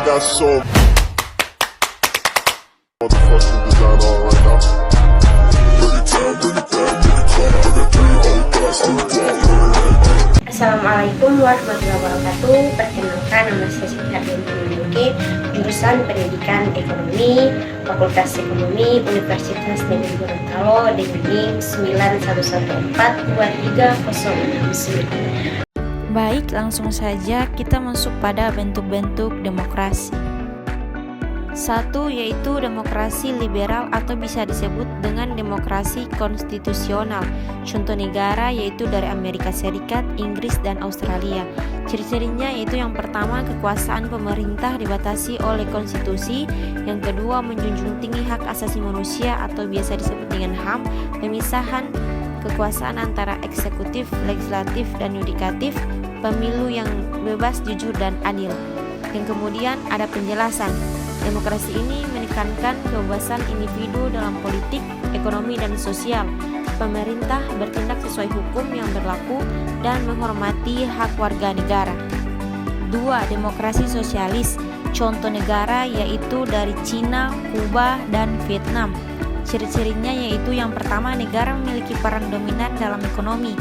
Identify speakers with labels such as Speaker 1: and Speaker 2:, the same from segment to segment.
Speaker 1: got so motherfucking design on right now. Bring it down, bring it down, bring it down. I got 3 old thoughts to the ground.
Speaker 2: Assalamualaikum warahmatullahi wabarakatuh. Perkenalkan, nama saya Siti Hardianti Manduki, jurusan Pendidikan Ekonomi, Fakultas Ekonomi, Universitas Negeri Gorontalo, dengan NIM 91142309.
Speaker 3: Baik, langsung saja kita masuk pada bentuk-bentuk demokrasi. 1. Yaitu demokrasi liberal atau bisa disebut dengan demokrasi konstitusional. Contoh negara yaitu dari Amerika Serikat, Inggris, dan Australia. Ciri-cirinya yaitu yang pertama, kekuasaan pemerintah dibatasi oleh konstitusi. Yang kedua, menjunjung tinggi hak asasi manusia atau biasa disebut dengan HAM. Pemisahan kekuasaan antara eksekutif, legislatif, dan yudikatif. Pemilu yang bebas, jujur, dan adil. Yang kemudian ada penjelasan. Demokrasi ini menekankan kebebasan individu dalam politik, ekonomi, dan sosial. Pemerintah bertindak sesuai hukum yang berlaku dan menghormati hak warga negara. 2. Demokrasi sosialis. Contoh negara yaitu dari Cina, Kuba, dan Vietnam. Ciri-cirinya yaitu yang pertama, negara memiliki peran dominan dalam ekonomi.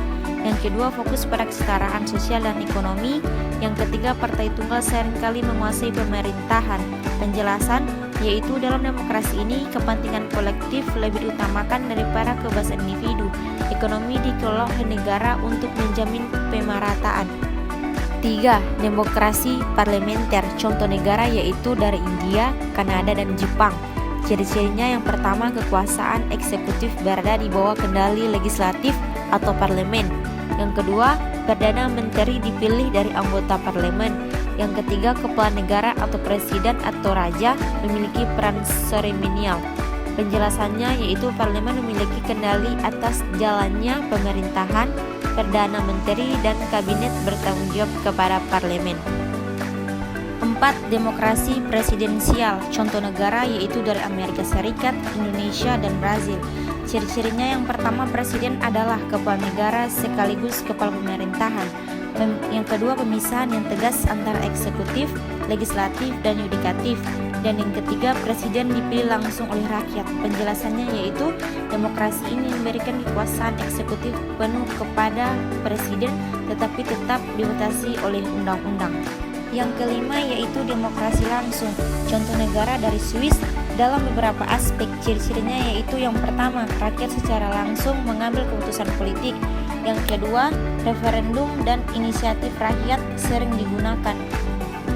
Speaker 3: Yang kedua, fokus pada kesetaraan sosial dan ekonomi. Yang ketiga, partai tunggal seringkali menguasai pemerintahan. Penjelasan yaitu dalam demokrasi ini kepentingan kolektif lebih diutamakan daripada kebebasan individu. Ekonomi dikelola oleh negara untuk menjamin pemerataan. 3. Demokrasi parlementer. Contoh negara yaitu dari India, Kanada, dan Jepang. Ciri-cirinya yang pertama, kekuasaan eksekutif berada di bawah kendali legislatif atau parlemen. Yang kedua, Perdana Menteri dipilih dari anggota parlemen. Yang ketiga, kepala negara atau presiden atau raja memiliki peran seremonial. Penjelasannya yaitu parlemen memiliki kendali atas jalannya pemerintahan, Perdana Menteri dan kabinet bertanggung jawab kepada parlemen. 4. Demokrasi presidensial. Contoh negara yaitu dari Amerika Serikat, Indonesia, dan Brazil. Ciri-cirinya yang pertama, presiden adalah kepala negara sekaligus kepala pemerintahan. Yang kedua, pemisahan yang tegas antara eksekutif, legislatif, dan yudikatif. Dan yang ketiga, presiden dipilih langsung oleh rakyat. Penjelasannya yaitu demokrasi ini memberikan kekuasaan eksekutif penuh kepada presiden, tetapi tetap dibatasi oleh undang-undang. Yang kelima yaitu demokrasi langsung. Contoh negara dari Swiss dalam beberapa aspek. Ciri-cirinya yaitu yang pertama, rakyat secara langsung mengambil keputusan politik. Yang kedua, referendum dan inisiatif rakyat sering digunakan.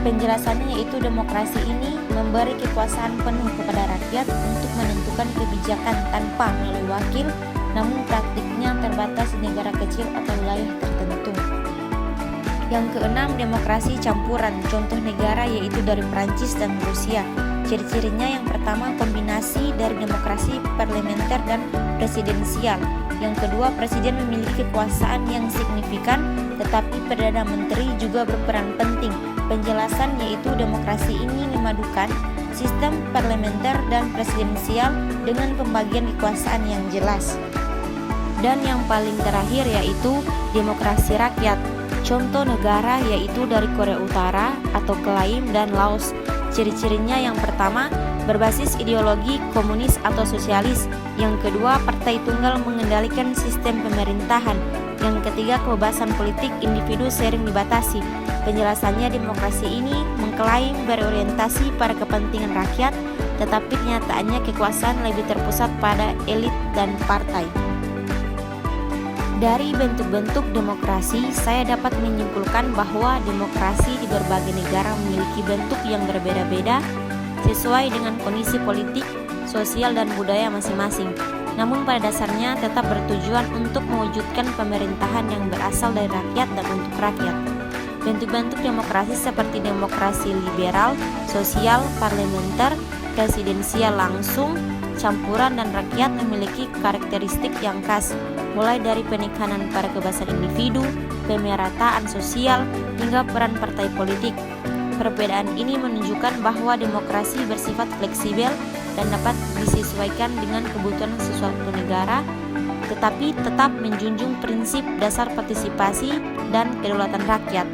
Speaker 3: Penjelasannya yaitu demokrasi ini memberi kekuasaan penuh kepada rakyat untuk menentukan kebijakan tanpa melalui wakil, namun praktiknya terbatas di negara kecil atau wilayah tertentu. Yang keenam, demokrasi campuran. Contoh negara yaitu dari Prancis dan Rusia. Ciri-cirinya yang pertama, kombinasi dari demokrasi parlementer dan presidensial. Yang kedua, presiden memiliki kekuasaan yang signifikan, tetapi Perdana Menteri juga berperan penting. Penjelasan yaitu demokrasi ini memadukan sistem parlementer dan presidensial dengan pembagian kekuasaan yang jelas. Dan yang paling terakhir yaitu demokrasi rakyat. Contoh negara yaitu dari Korea Utara atau Klaim dan Laos. Ciri-cirinya yang pertama, berbasis ideologi komunis atau sosialis. Yang kedua, partai tunggal mengendalikan sistem pemerintahan. Yang ketiga, kebebasan politik individu sering dibatasi. Penjelasannya, demokrasi ini mengklaim berorientasi pada kepentingan rakyat, tetapi kenyataannya kekuasaan lebih terpusat pada elit dan partai. Dari bentuk-bentuk demokrasi, saya dapat menyimpulkan bahwa demokrasi di berbagai negara memiliki bentuk yang berbeda-beda sesuai dengan kondisi politik, sosial, dan budaya masing-masing. Namun pada dasarnya tetap bertujuan untuk mewujudkan pemerintahan yang berasal dari rakyat dan untuk rakyat. Bentuk-bentuk demokrasi seperti demokrasi liberal, sosial, parlementer, presidensial langsung, campuran, dan rakyat memiliki karakteristik yang khas, mulai dari penekanan pada kebebasan individu, pemerataan sosial, hingga peran partai politik. Perbedaan ini menunjukkan bahwa demokrasi bersifat fleksibel dan dapat disesuaikan dengan kebutuhan sesuatu negara, tetapi tetap menjunjung prinsip dasar partisipasi dan kedaulatan rakyat.